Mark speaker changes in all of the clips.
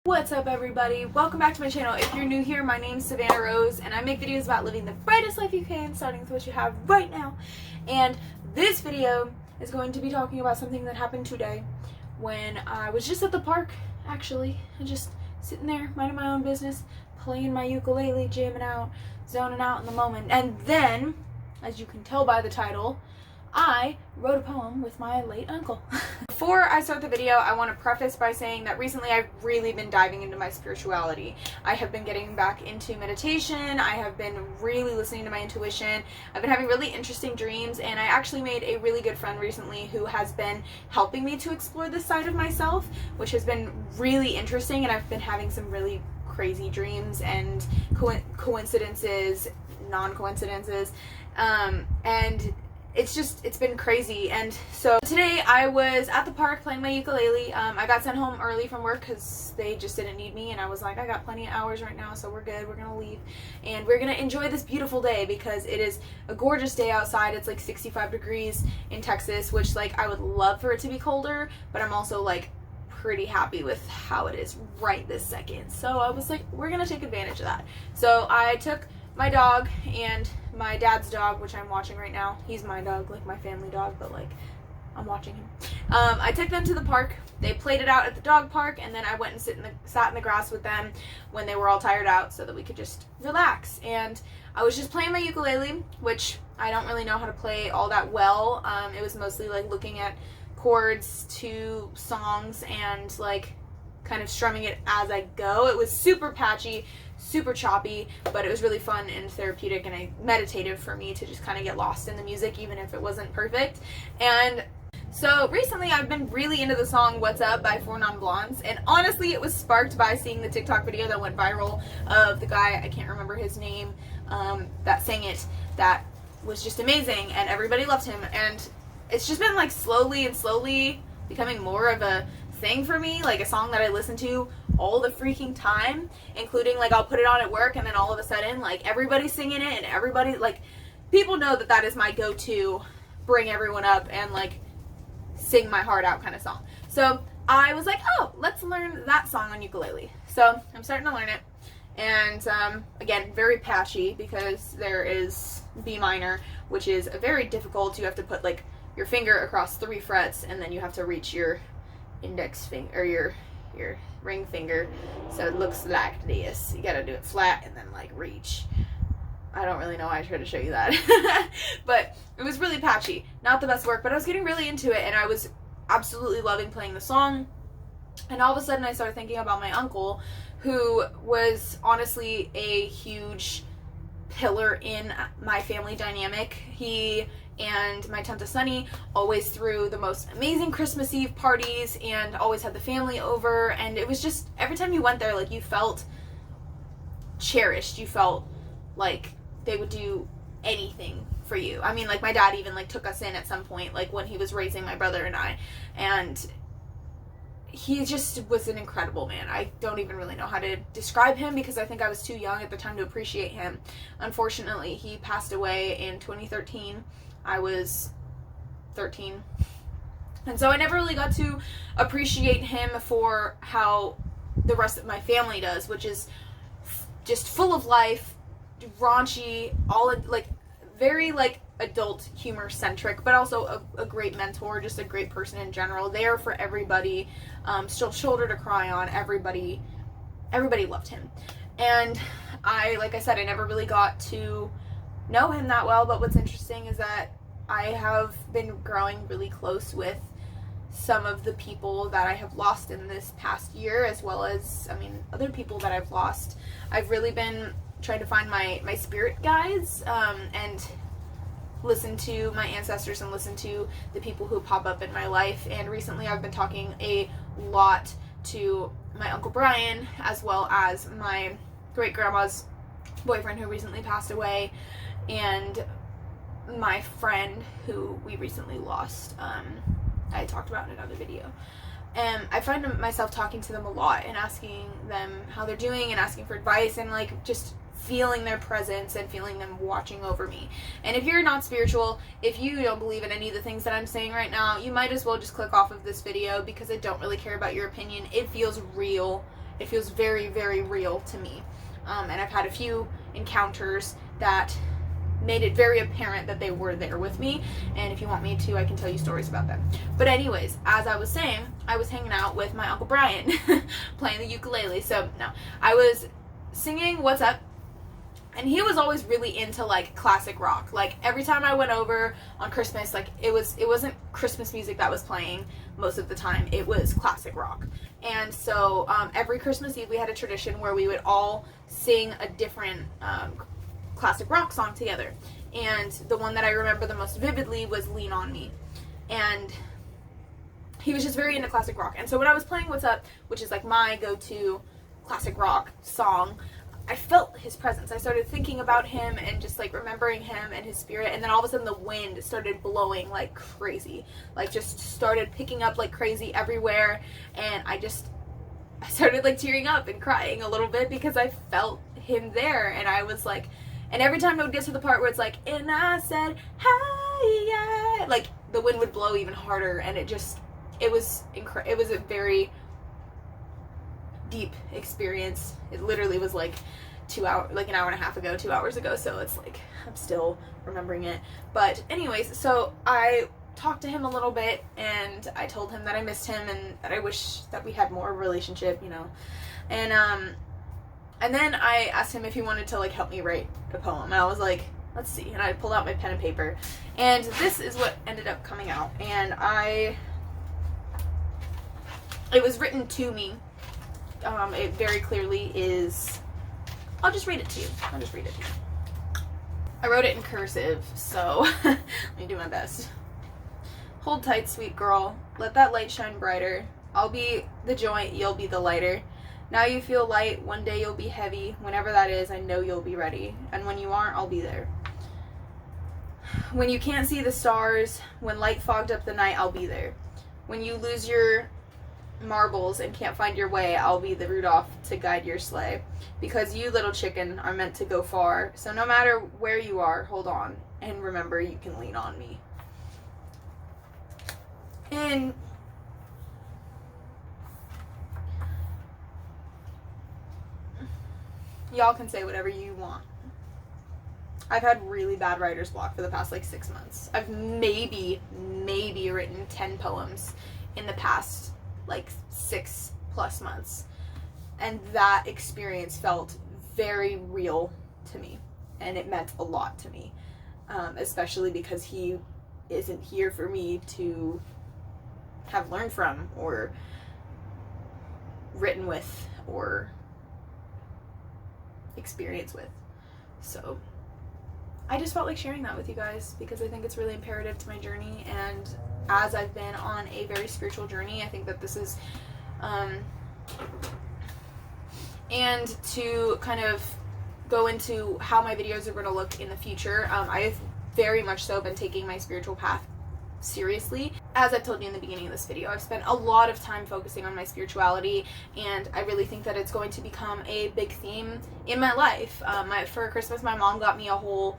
Speaker 1: What's up, everybody? Welcome back to my channel. If you're new here, my name's Savannah Rose and I make videos about living the brightest life you can, starting with what you have right now. And this video is going to be talking about something that happened today when I was just at the park, actually, and just sitting there, minding my own business, playing my ukulele, jamming out, zoning out in the moment. And then, as you can tell by the title, I wrote a poem with my late uncle. Before I start the video, I want to preface by saying that recently I've really been diving into my spirituality. I have been getting back into meditation. I have been really listening to my intuition. I've been having really interesting dreams, and I actually made a really good friend recently who has been helping me to explore this side of myself, which has been really interesting, and I've been having some really crazy dreams and coincidences, non-coincidences, and it's been crazy. And so today I was at the park playing my ukulele. I got sent home early from work because they just didn't need me, and I was like, I got plenty of hours right now, so we're good. We're gonna leave and we're gonna enjoy this beautiful day because it is a gorgeous day outside. It's like 65 degrees in Texas, which, like, I would love for it to be colder, but I'm also like pretty happy with how it is right this second. So I was like, we're gonna take advantage of that. So I took my dog and my dad's dog, which I'm watching right now. He's my dog, like my family dog, but like I'm watching him. I took them to the park. They played it out at the dog park, and then I went and sat in the grass with them when they were all tired out so that we could just relax. And I was just playing my ukulele, which I don't really know how to play all that well. It was mostly like looking at chords to songs and like kind of strumming it as I go. It was super patchy, super choppy, but it was really fun and therapeutic and meditative for me to just kind of get lost in the music, even if it wasn't perfect. And so recently I've been really into the song What's Up by 4 Non Blondes, and honestly it was sparked by seeing the TikTok video that went viral of the guy, I can't remember his name, that sang it. That was just amazing and everybody loved him, and it's just been like slowly becoming more of a thing for me, like a song that I listen to all the freaking time, including like I'll put it on at work and then all of a sudden like everybody's singing it and everybody, like, people know that that is my go-to bring everyone up and like sing my heart out kind of song. So I was like, oh, let's learn that song on ukulele. So I'm starting to learn it, and again, very patchy because there is B minor, which is very difficult. You have to put like your finger across 3 frets and then you have to reach your index finger or your ring finger, so it looks like this. You gotta do it flat and then like reach. I don't really know why I tried to show you that. But it was really patchy, not the best work, but I was getting really into it and I was absolutely loving playing the song. And all of a sudden I started thinking about my uncle, who was honestly a huge pillar in my family dynamic. He and my Tanta Sunny always threw the most amazing Christmas Eve parties and always had the family over, and it was just, every time you went there, like, you felt cherished. You felt like they would do anything for you. I mean, like, my dad even like took us in at some point, like when he was raising my brother and I, and he just was an incredible man. I don't even really know how to describe him because I think I was too young at the time to appreciate him. Unfortunately, he passed away in 2013. I was 13. And so I never really got to appreciate him for how the rest of my family does, which is just full of life, raunchy, all like very like adult humor centric, but also a great mentor, just a great person in general, there for everybody, still shoulder to cry on. Everybody loved him. And like I said, I never really got to know him that well, but what's interesting is that I have been growing really close with some of the people that I have lost in this past year, as well as, I mean, other people that I've lost. I've really been trying to find my spirit guides, and listen to my ancestors and listen to the people who pop up in my life. And recently I've been talking a lot to my Uncle Brian, as well as my great grandma's boyfriend who recently passed away, and my friend who we recently lost. I talked about in another video. And I find myself talking to them a lot and asking them how they're doing and asking for advice and like just feeling their presence and feeling them watching over me. And if you're not spiritual, if you don't believe in any of the things that I'm saying right now, you might as well just click off of this video because I don't really care about your opinion. It feels real It feels very, very real to me. And I've had a few encounters that made it very apparent that they were there with me, and if you want me to, I can tell you stories about them. But anyways, as I was saying, I was hanging out with my Uncle Brian playing the ukulele. So no, I was singing What's Up, and he was always really into like classic rock. Like every time I went over on Christmas, like it wasn't Christmas music that was playing most of the time, it was classic rock. And so every Christmas Eve we had a tradition where we would all sing a different classic rock song together, and the one that I remember the most vividly was Lean On Me. And he was just very into classic rock, and so when I was playing What's Up, which is like my go-to classic rock song, I felt his presence. I started thinking about him and just like remembering him and his spirit, and then all of a sudden the wind started blowing like crazy, like just started picking up like crazy everywhere, and I started like tearing up and crying a little bit because I felt him there. And I was like, and every time I would get to the part where it's like, and I said, hi, yeah, like the wind would blow even harder, and it was a very deep experience. It literally was like an hour and a half ago, 2 hours ago, so it's like, I'm still remembering it. But anyways, so I talked to him a little bit, and I told him that I missed him and that I wish that we had more relationship, you know. And then I asked him if he wanted to like help me write a poem, and I was like, let's see. And I pulled out my pen and paper, and this is what ended up coming out. And it was written to me. It very clearly is. I'll just read it to you. I wrote it in cursive, so let me do my best. Hold tight, sweet girl. Let that light shine brighter. I'll be the joint, you'll be the lighter. Now you feel light, one day you'll be heavy. Whenever that is, I know you'll be ready. And when you aren't, I'll be there. When you can't see the stars, when light fogged up the night, I'll be there. When you lose your marbles and can't find your way, I'll be the Rudolph to guide your sleigh. Because you, little chicken, are meant to go far. So no matter where you are, hold on. And remember, you can lean on me. And y'all can say whatever you want. I've had really bad writer's block for the past like 6 months. I've maybe written 10 poems in the past like 6+ months. And that experience felt very real to me. And it meant a lot to me. Especially because he isn't here for me to have learned from or written with or experience with. So I just felt like sharing that with you guys because I think it's really imperative to my journey, and as I've been on a very spiritual journey, I think that this is and to kind of go into how my videos are going to look in the future, I have very much so been taking my spiritual path seriously. As I've told you in the beginning of this video, I've spent a lot of time focusing on my spirituality, and I really think that it's going to become a big theme in my life. For Christmas, my mom got me a whole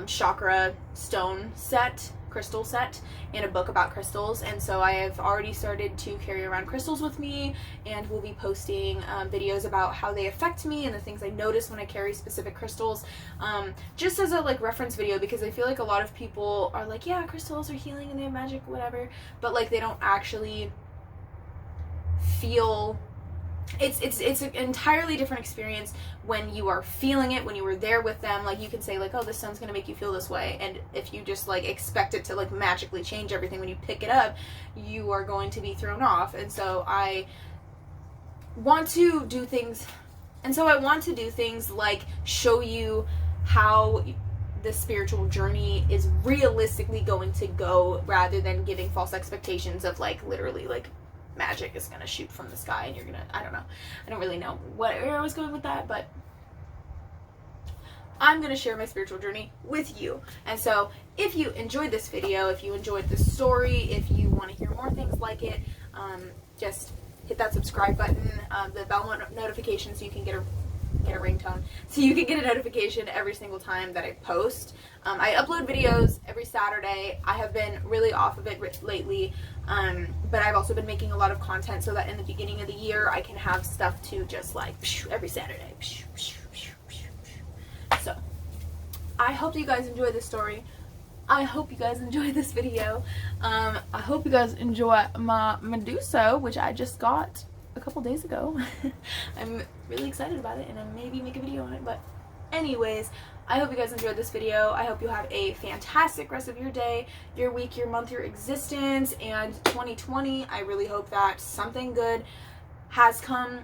Speaker 1: chakra stone set, crystal set, and a book about crystals, and so I have already started to carry around crystals with me, and we'll be posting videos about how they affect me and the things I notice when I carry specific crystals, just as a like reference video, because I feel like a lot of people are like, yeah, crystals are healing and they have magic, whatever, but like they don't actually feel. It's an entirely different experience when you are feeling it, when you were there with them. Like you can say like, oh, this stone's gonna make you feel this way, and if you just like expect it to like magically change everything when you pick it up, you are going to be thrown off. And so I want to do things like show you how the spiritual journey is realistically going to go, rather than giving false expectations of like literally like magic is gonna shoot from the sky and you're gonna, I don't really know where I was going with that, but I'm gonna share my spiritual journey with you. And so if you enjoyed this video, if you enjoyed this story, if you want to hear more things like it, just hit that subscribe button, the bell notification, so you can get make it a ringtone so you can get a notification every single time that I post. I upload videos every Saturday. I have been really off of it lately, but I've also been making a lot of content so that in the beginning of the year I can have stuff to just like every Saturday. So I hope you guys enjoy this story. I hope you guys enjoy this video. I hope you guys enjoy my Medusa, which I just got a couple days ago. I'm really excited about it, and I maybe make a video on it, but anyways, I hope you guys enjoyed this video. I hope you have a fantastic rest of your day, your week, your month, your existence, and 2020. I really hope that something good has come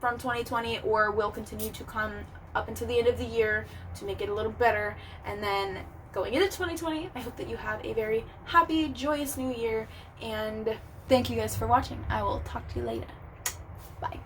Speaker 1: from 2020 or will continue to come up until the end of the year to make it a little better. And then going into 2020, I hope that you have a very happy, joyous new year, and thank you guys for watching. I will talk to you later. Bye.